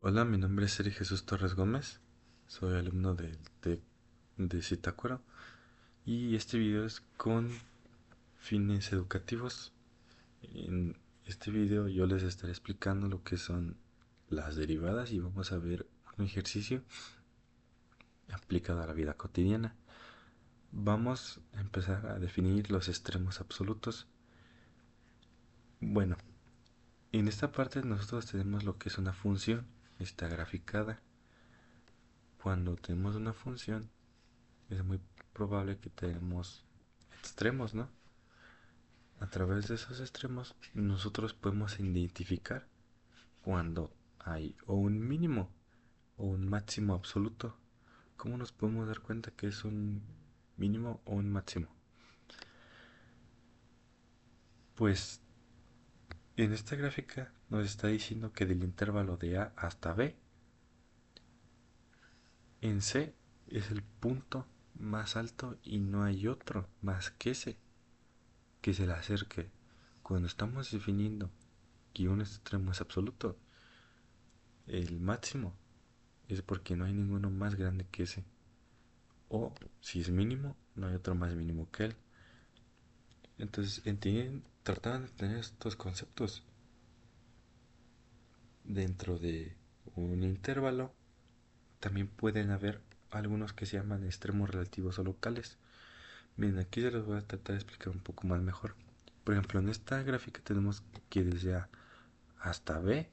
Hola, mi nombre es Sergio Jesús Torres Gómez, soy alumno del TEC de Zitácuaro y este video es con fines educativos. En este video yo les estaré explicando lo que son las derivadas y vamos a ver un ejercicio aplicado a la vida cotidiana. Vamos a empezar a definir los extremos absolutos. Bueno, en esta parte nosotros tenemos lo que es una función, está graficada. Cuando tenemos una función es muy probable que tenemos extremos, ¿no? A través de esos extremos nosotros podemos identificar cuando hay o un mínimo o un máximo absoluto. ¿Cómo nos podemos dar cuenta que es un mínimo o un máximo? Pues en esta gráfica nos está diciendo que del intervalo de A hasta B, en C es el punto más alto y no hay otro más que ese que se le acerque. Cuando estamos definiendo que un extremo es absoluto, el máximo es porque no hay ninguno más grande que ese. O si es mínimo, no hay otro más mínimo que él. Entonces, trataban de tener estos conceptos dentro de un intervalo. También pueden haber algunos que se llaman extremos relativos o locales. Bien, aquí se los voy a tratar de explicar un poco más mejor. Por ejemplo, en esta gráfica tenemos que desde A hasta B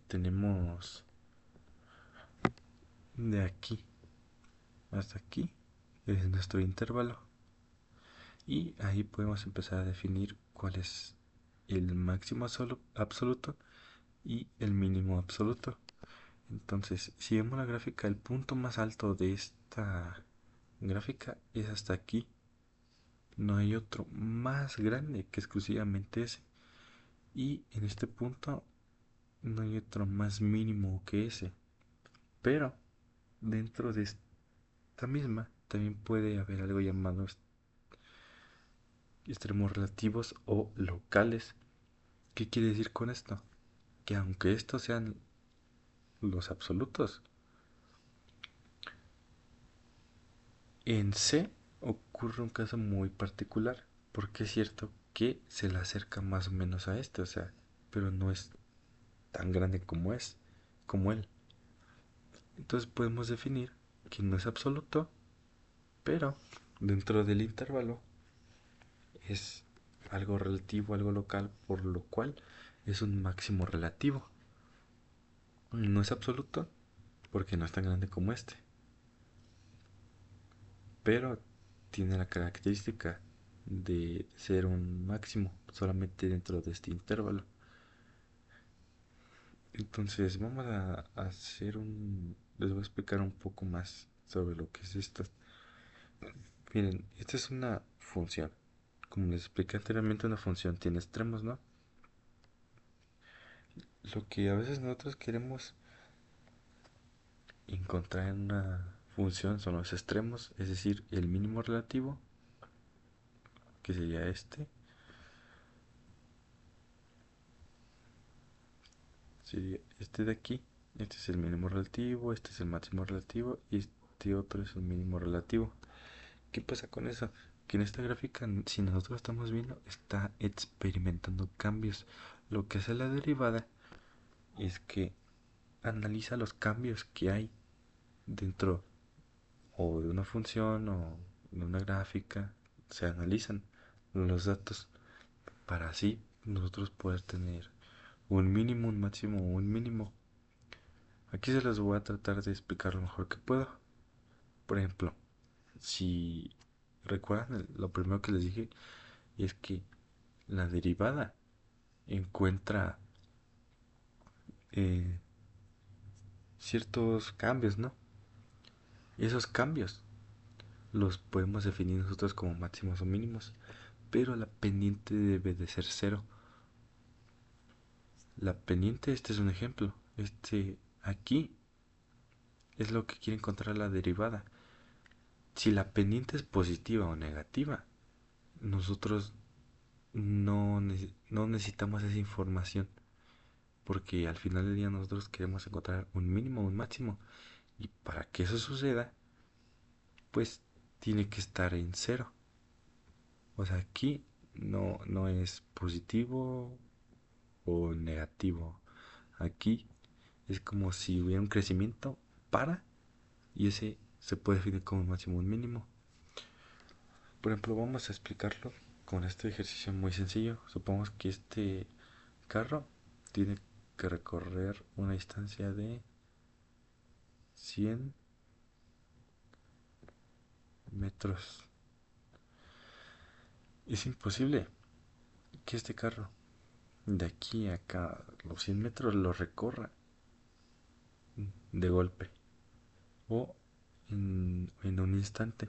tenemos de aquí hasta aquí es nuestro intervalo. Y ahí podemos empezar a definir cuál es el máximo absoluto y el mínimo absoluto. Entonces, si vemos la gráfica, el punto más alto de esta gráfica es hasta aquí. No hay otro más grande que exclusivamente ese. Y en este punto no hay otro más mínimo que ese. Pero dentro de esta misma también puede haber algo llamado extremos relativos o locales. ¿Qué quiere decir con esto? Que aunque estos sean los absolutos, en C ocurre un caso muy particular, porque es cierto que se le acerca más o menos a este, o sea, pero no es tan grande como él. Entonces podemos definir que no es absoluto, pero dentro del intervalo es algo relativo, algo local, por lo cual es un máximo relativo. No es absoluto porque no es tan grande como este, pero tiene la característica de ser un máximo solamente dentro de este intervalo. Entonces vamos a hacer les voy a explicar un poco más sobre lo que es esto. Miren, esta es una función. Como les expliqué anteriormente, una función tiene extremos, ¿no? Lo que a veces nosotros queremos encontrar en una función son los extremos, es decir, el mínimo relativo, que sería sería este de aquí. Este es el mínimo relativo, este es el máximo relativo y este otro es el mínimo relativo. ¿Qué pasa con eso? Que en esta gráfica, si nosotros estamos viendo, está experimentando cambios. Lo que hace la derivada es que analiza los cambios que hay dentro o de una función o de una gráfica. Se analizan los datos para así nosotros poder tener un mínimo, un máximo o un mínimo. Aquí se los voy a tratar de explicar lo mejor que puedo. Por ejemplo, si recuerdan, lo primero que les dije es que la derivada encuentra eh, ciertos cambios, ¿no? Esos cambios los podemos definir nosotros como máximos o mínimos, pero la pendiente debe de ser cero. La pendiente, este es un ejemplo. Aquí es lo que quiere encontrar la derivada. Si la pendiente es positiva o negativa, nosotros no necesitamos esa información. porque al final del día nosotros queremos encontrar un mínimo, un máximo, y para que eso suceda, pues tiene que estar en cero. O sea, aquí no es positivo o negativo. Aquí es como si hubiera un crecimiento para, y ese se puede definir como un máximo o un mínimo. Por ejemplo, vamos a explicarlo con este ejercicio muy sencillo. Supongamos que este carro tiene que recorrer una distancia de 100 metros. Es imposible que este carro de aquí a acá los 100 metros lo recorra de golpe o en un instante.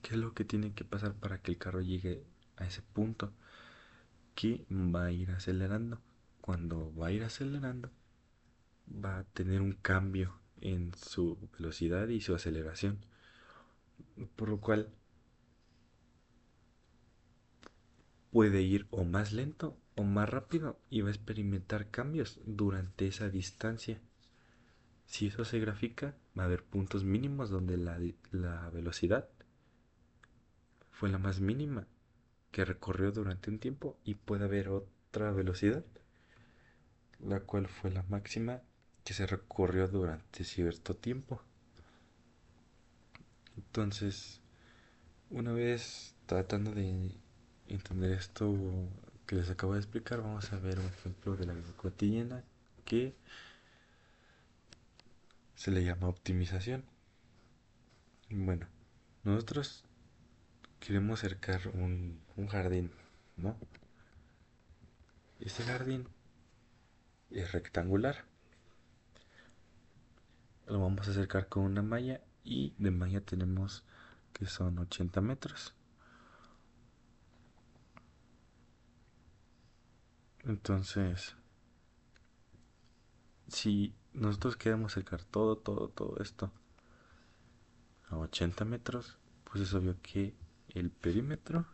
¿Qué es lo que tiene que pasar para que el carro llegue a ese punto? Que va a ir acelerando. Cuando va a ir acelerando, va a tener un cambio en su velocidad y su aceleración, por lo cual puede ir o más lento o más rápido y va a experimentar cambios durante esa distancia. Si eso se grafica, va a haber puntos mínimos donde la velocidad fue la más mínima que recorrió durante un tiempo y puede haber otra velocidad, la cual fue la máxima que se recorrió durante cierto tiempo. Entonces, una vez tratando de entender esto que les acabo de explicar, vamos a ver un ejemplo de la vida cotidiana que se le llama optimización. Bueno, nosotros queremos cercar un jardín, ¿no? Este jardín es rectangular. Lo vamos a acercar con una malla y de malla tenemos que son 80 metros. Entonces, si nosotros queremos acercar todo esto a 80 metros, pues es obvio que el perímetro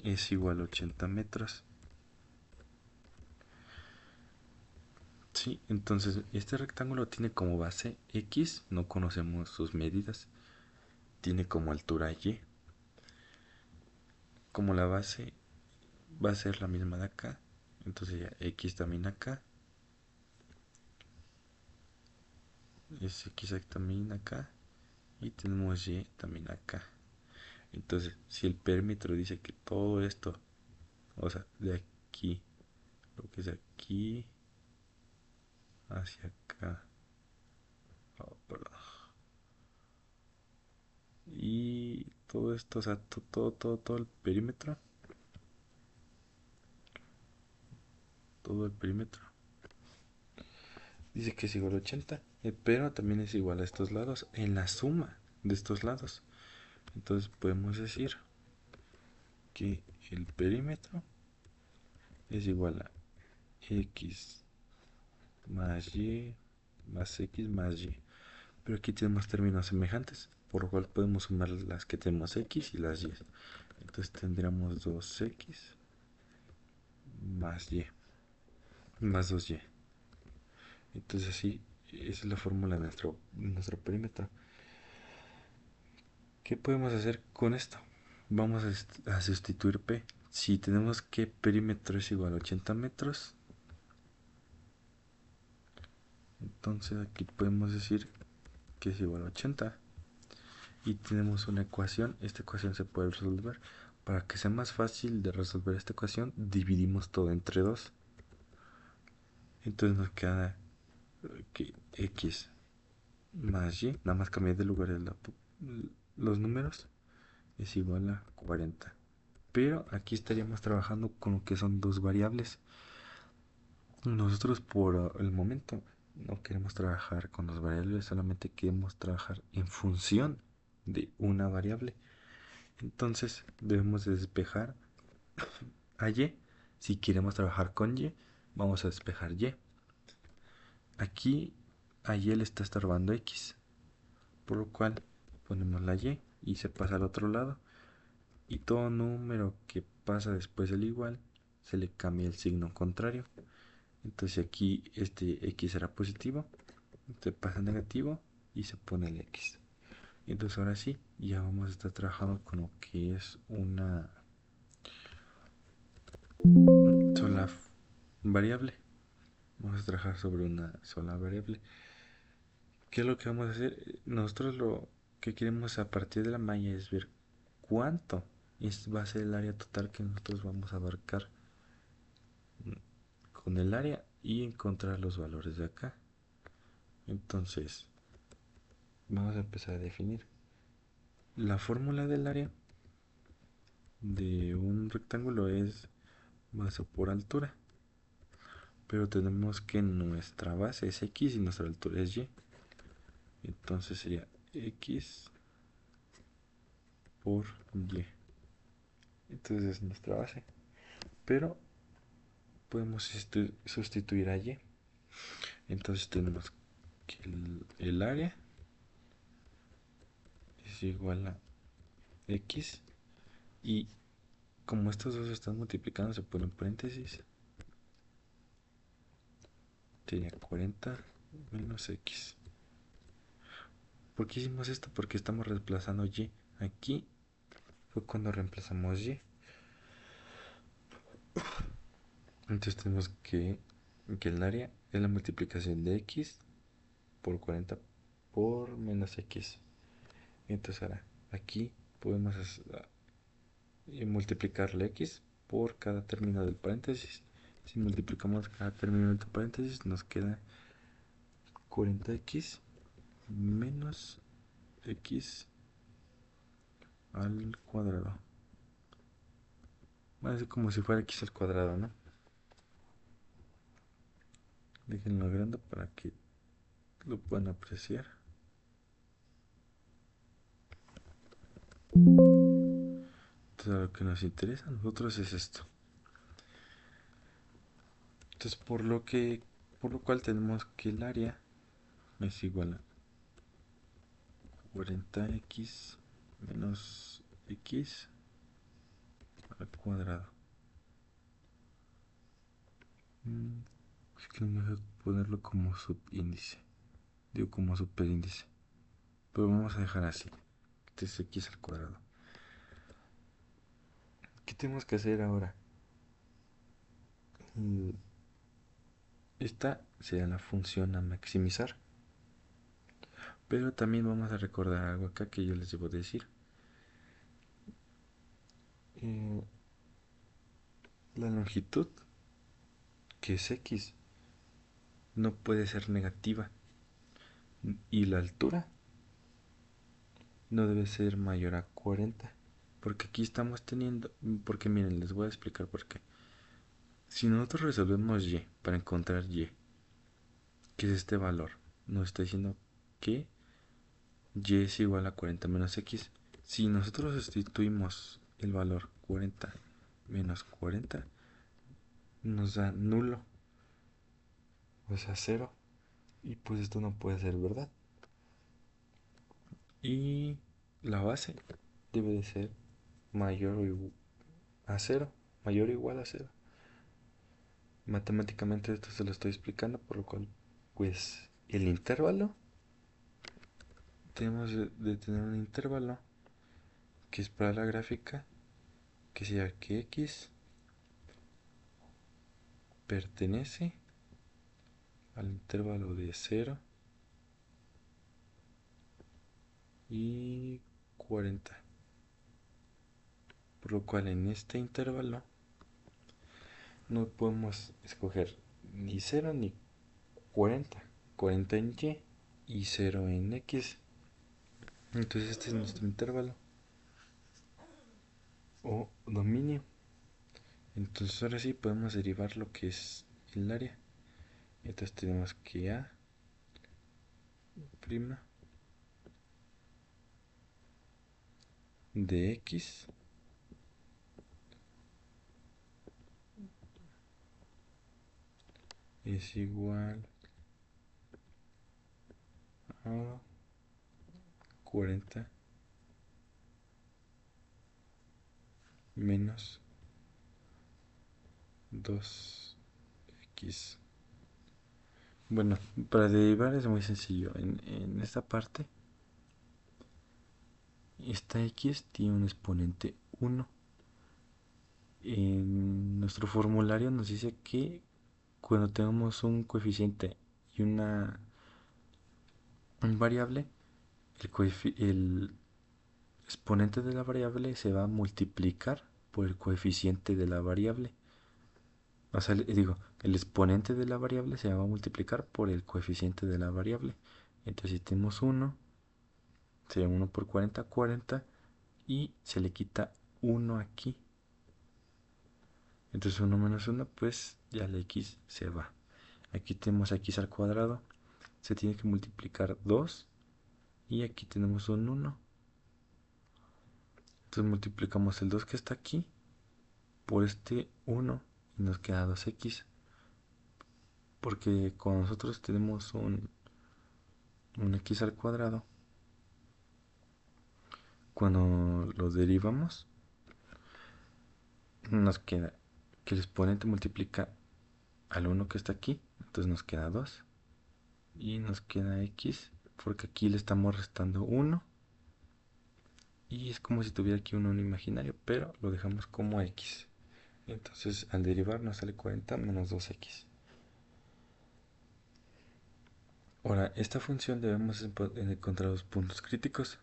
es igual a 80 metros. Sí, entonces este rectángulo tiene como base X, no conocemos sus medidas, tiene como altura Y. Como la base va a ser la misma de acá, entonces ya X también acá, es X también acá y tenemos Y también acá. Entonces, si el perímetro dice que todo esto, o sea, de aquí, lo que es de aquí hacia acá, oh, perdón, y todo esto, o sea, todo el perímetro, todo el perímetro, dice que es igual a 80, pero también es igual a estos lados, en la suma de estos lados. Entonces podemos decir que el perímetro es igual a x más y más x más y. Pero aquí tenemos términos semejantes, por lo cual podemos sumar las que tenemos x y las y. Entonces tendríamos 2x más y más 2y. Entonces así, esa es la fórmula de nuestro perímetro. ¿Qué podemos hacer con esto? Vamos a sustituir P. Si tenemos que perímetro es igual a 80 metros, entonces aquí podemos decir que es igual a 80. Y tenemos una ecuación. Esta ecuación se puede resolver. Para que sea más fácil de resolver esta ecuación, dividimos todo entre 2. Entonces nos queda que x más y, nada más cambiar de lugar los números, es igual a 40. Pero aquí estaríamos trabajando con lo que son dos variables. Nosotros por el momento no queremos trabajar con las variables, solamente queremos trabajar en función de una variable. Entonces debemos despejar a y. Si queremos trabajar con y, vamos a despejar y. Aquí a y le está estorbando x, por lo cual ponemos la y se pasa al otro lado. Y todo número que pasa después del igual se le cambia el signo contrario. Entonces aquí este x será positivo, se pasa a negativo y se pone el x. Entonces ahora sí, ya vamos a estar trabajando con lo que es una sola variable. Vamos a trabajar sobre una sola variable. ¿Qué es lo que vamos a hacer? Nosotros lo que queremos a partir de la malla es ver cuánto va a ser el área total que nosotros vamos a abarcar con el área y encontrar los valores de acá. Entonces, vamos a empezar a definir la fórmula del área de un rectángulo es base por altura, pero tenemos que nuestra base es x y nuestra altura es y. Entonces sería x por y. Entonces es nuestra base, pero podemos sustituir a y. Entonces tenemos que el área es igual a x, y como estos dos están multiplicando se ponen paréntesis, sería 40 menos x. ¿Por qué hicimos esto? Porque estamos reemplazando y. Aquí fue cuando reemplazamos y. Entonces tenemos que el área es la multiplicación de x por 40 por menos x. Entonces ahora aquí podemos multiplicar la x por cada término del paréntesis. Si multiplicamos cada término del paréntesis nos queda 40x menos x al cuadrado. Va a ser como si fuera x al cuadrado, ¿no? Déjenlo grande para que lo puedan apreciar. Entonces lo que nos interesa a nosotros es esto. Entonces por lo cual tenemos que el área es igual a 40x menos x al cuadrado. Es que no me deja ponerlo como subíndice. Digo como superíndice. Pero vamos a dejar así. Este es x al cuadrado. ¿Qué tenemos que hacer ahora? Esta será la función a maximizar. Pero también vamos a recordar algo acá que yo les debo decir. Eh, la longitud, que es x, no puede ser negativa. Y la altura no debe ser mayor a 40. Porque aquí estamos teniendo... Porque miren, les voy a explicar por qué. Si nosotros resolvemos y para encontrar y, que es este valor, nos está diciendo que y es igual a 40 menos x. Si nosotros sustituimos el valor 40 menos 40, nos da nulo, o sea 0. Y pues esto no puede ser verdad. Y la base debe de ser mayor a 0, mayor o igual a 0. Matemáticamente esto se lo estoy explicando, por lo cual pues el intervalo, tenemos de tener un intervalo que es para la gráfica, que sea que x pertenece al intervalo de 0 y 40. Por lo cual en este intervalo no podemos escoger ni 0 ni 40. 40 en y 0 en x. Entonces este es nuestro intervalo o dominio. Entonces ahora sí podemos derivar lo que es el área. Entonces tenemos que a' de x es igual a 40 menos 2x. Bueno, para derivar es muy sencillo. En esta parte, esta x tiene un exponente 1. En nuestro formulario nos dice que cuando tenemos un coeficiente y una variable, el exponente de la variable se va a multiplicar por el coeficiente de la variable. O sea, digo, el exponente de la variable se va a multiplicar por el coeficiente de la variable. Entonces, si tenemos 1, sería 1 por 40, 40, y se le quita 1 aquí. Entonces 1 menos 1, pues ya la x se va. Aquí tenemos x al cuadrado, se tiene que multiplicar 2, y aquí tenemos un 1. Entonces multiplicamos el 2 que está aquí por este 1 y nos queda 2x. Porque con nosotros tenemos un x al cuadrado, cuando lo derivamos, nos queda que el exponente multiplica al 1 que está aquí, entonces nos queda 2. Y nos queda x, porque aquí le estamos restando 1. Y es como si tuviera aquí un 1 imaginario, pero lo dejamos como x. Entonces al derivar nos sale 40 menos 2x. Ahora, esta función debemos encontrar los puntos críticos,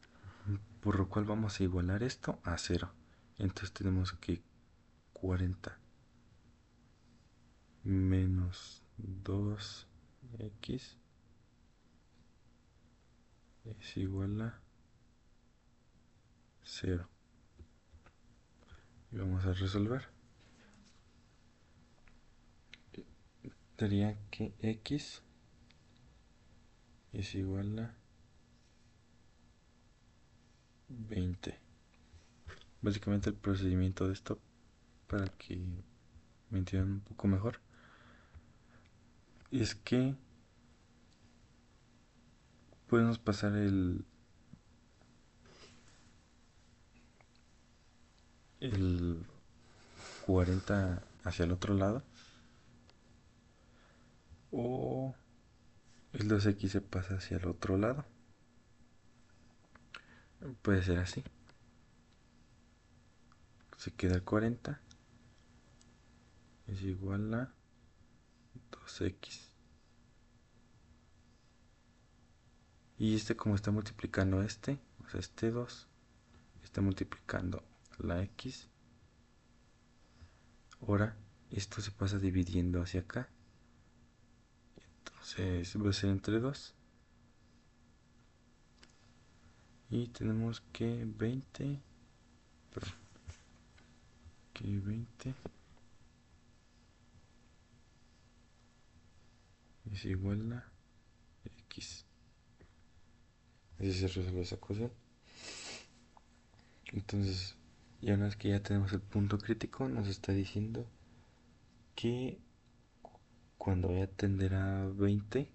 por lo cual vamos a igualar esto a 0. Entonces tenemos que 40 menos 2x es igual a 0. Y vamos a resolver. Daría que x es igual a 20. Básicamente el procedimiento de esto, para que me entiendan un poco mejor, es que podemos pasar el 40 hacia el otro lado, o el 2x se pasa hacia el otro lado. Puede ser así. Se queda el 40 es igual a 2x. Y este, como está multiplicando este, o sea, este 2 está multiplicando la x. Ahora esto se pasa dividiendo hacia acá. Entonces va a ser entre 2. Y tenemos que 20. Perdón, que 20 es igual a x. Así se resuelve esa ecuación. Entonces, ya una vez que ya tenemos el punto crítico, nos está diciendo que cuando vaya a tender a 20,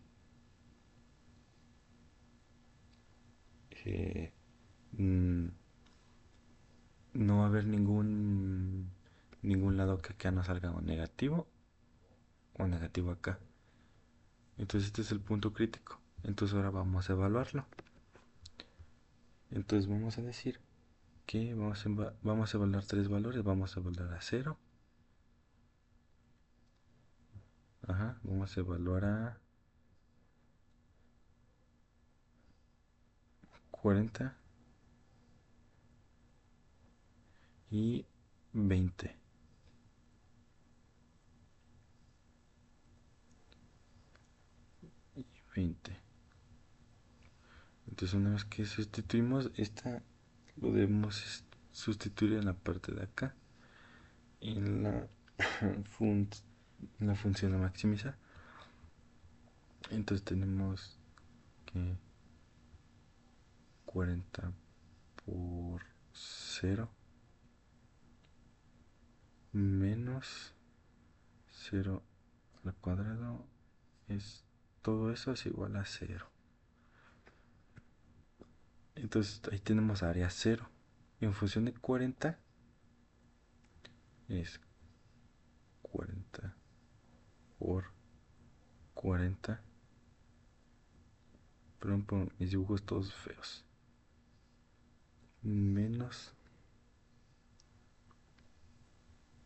eh, mm, no va a haber ningún lado que acá no salga o negativo acá. Entonces este es el punto crítico. Entonces ahora vamos a evaluarlo. Entonces vamos a decir que vamos a evaluar tres valores. Vamos a evaluar a 0. Ajá, vamos a evaluar a 40 y 20. Y 20. Entonces una vez que sustituimos, esta lo debemos sustituir en la parte de acá, en la, en la función a maximizar. Entonces tenemos que 40 por 0 menos 0 al cuadrado es, todo eso es igual a 0. Entonces ahí tenemos área 0. En función de 40 es 40 40. Por ejemplo, mis dibujos todos feos. Menos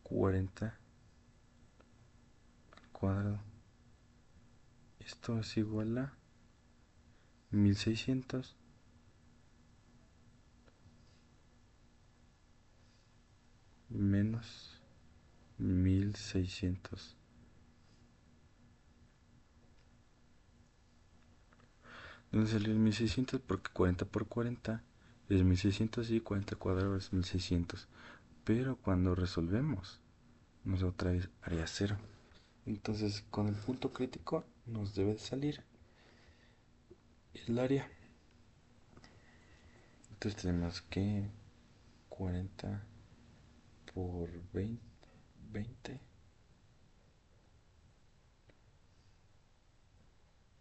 40 al cuadrado. Esto es igual a 1600 menos 1600. ¿Dónde salió el 1600? Porque 40 por 40 es 1600 y 40 cuadrado es 1600. Pero cuando resolvemos, nos da otra vez área cero. Entonces, con el punto crítico nos debe salir el área. Entonces tenemos que 40 por 20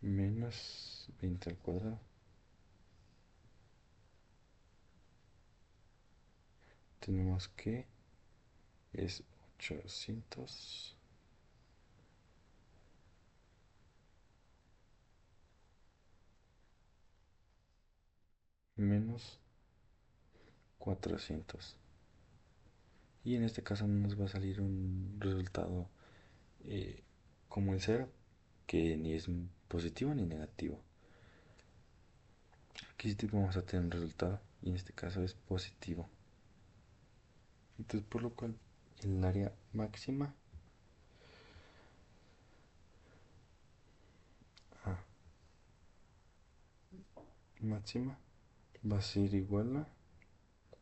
menos 20 al cuadrado. Tenemos que es 800 menos 400. Y en este caso no nos va a salir un resultado eh, como el cero, que ni es positivo ni negativo. Aquí sí vamos a tener un resultado y en este caso es positivo. Entonces, por lo cual el área máxima a máxima va a ser igual a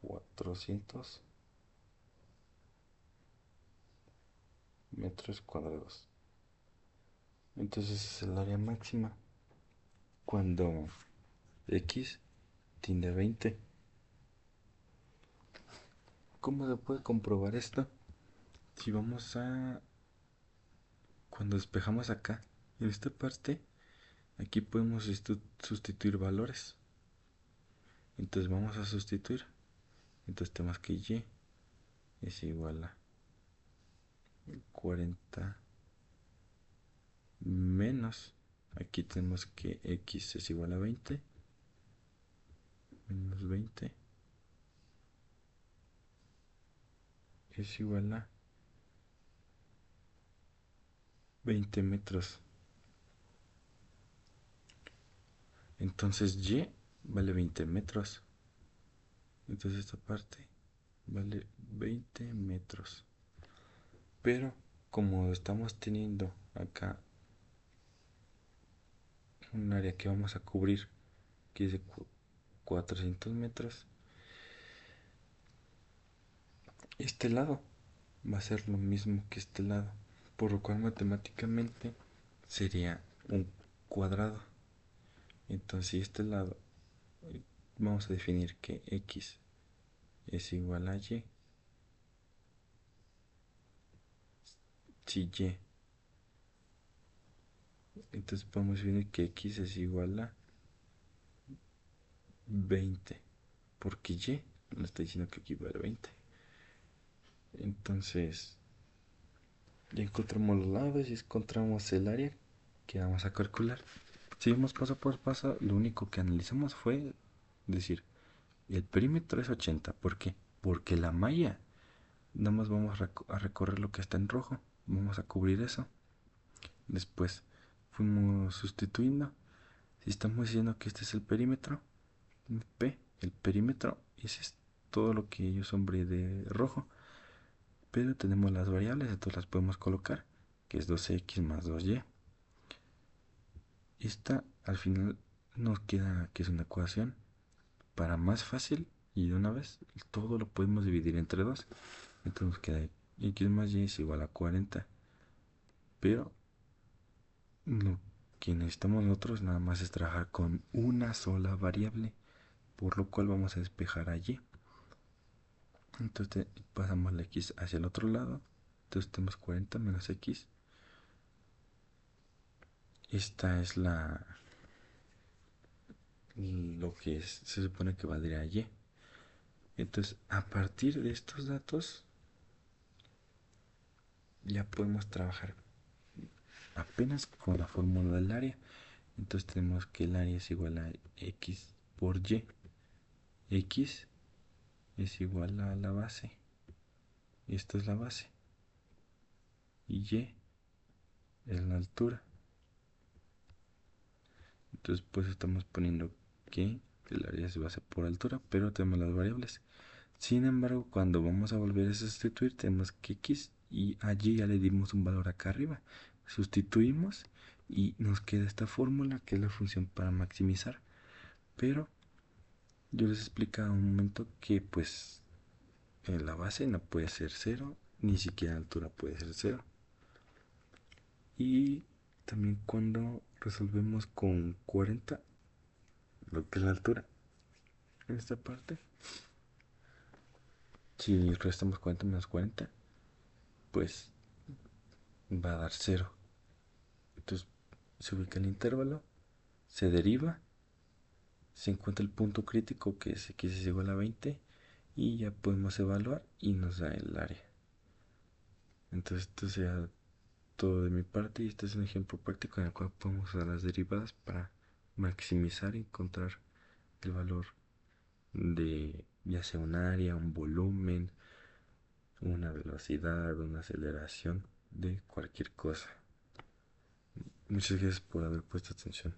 400 metros cuadrados. Entonces es el área máxima cuando x tiende a 20. ¿Cómo se puede comprobar esto? Si vamos a... Cuando despejamos acá, en esta parte, aquí podemos sustituir valores. Entonces vamos a sustituir. Entonces tenemos que y es igual a 40 menos, aquí tenemos que x es igual a 20, menos 20 es igual a 20 metros. Entonces y vale 20 metros. Entonces esta parte vale 20 metros. Pero como estamos teniendo acá un área que vamos a cubrir que es de 400 metros, este lado va a ser lo mismo que este lado, por lo cual matemáticamente sería un cuadrado. Entonces, si este lado vamos a definir que x es igual a y, si y, entonces podemos definir que x es igual a 20, porque y nos está diciendo que equivale a 20. Entonces, ya encontramos los lados y encontramos el área que vamos a calcular. Seguimos paso por paso, lo único que analizamos fue decir, el perímetro es 80, ¿por qué? Porque la malla, nada más vamos a recorrer lo que está en rojo, vamos a cubrir eso. Después fuimos sustituyendo, si estamos diciendo que este es el perímetro, P, el perímetro, ese es todo lo que yo sombré de rojo. Pero tenemos las variables, entonces las podemos colocar, que es 2x más 2y. Esta al final nos queda que es una ecuación para más fácil y de una vez todo lo podemos dividir entre 2. Entonces nos queda x más y es igual a 40. Pero lo que necesitamos nosotros nada más es trabajar con una sola variable, por lo cual vamos a despejar a y. Entonces pasamos la x hacia el otro lado. Entonces tenemos 40 menos x. Esta es lo que se supone que valdría y. Entonces, a partir de estos datos, ya podemos trabajar apenas con la fórmula del área. Entonces tenemos que el área es igual a x por y. X es igual a la base. Esta es la base. Y y es la altura. Entonces pues estamos poniendo que el área se basa por altura, pero tenemos las variables. Sin embargo, cuando vamos a volver a sustituir, tenemos que x y allí ya le dimos un valor acá arriba. Sustituimos y nos queda esta fórmula que es la función para maximizar. Pero yo les explicaba un momento que pues en la base no puede ser cero, ni siquiera la altura puede ser cero. Y también cuando resolvemos con 40, lo que es la altura, en esta parte, si restamos 40 menos 40, pues va a dar cero. Entonces se ubica el intervalo, se deriva, se encuentra el punto crítico que es x es igual a 20 y ya podemos evaluar y nos da el área. Entonces esto sea todo de mi parte y este es un ejemplo práctico en el cual podemos usar las derivadas para maximizar y encontrar el valor de ya sea un área, un volumen, una velocidad, una aceleración de cualquier cosa. Muchas gracias por haber puesto atención.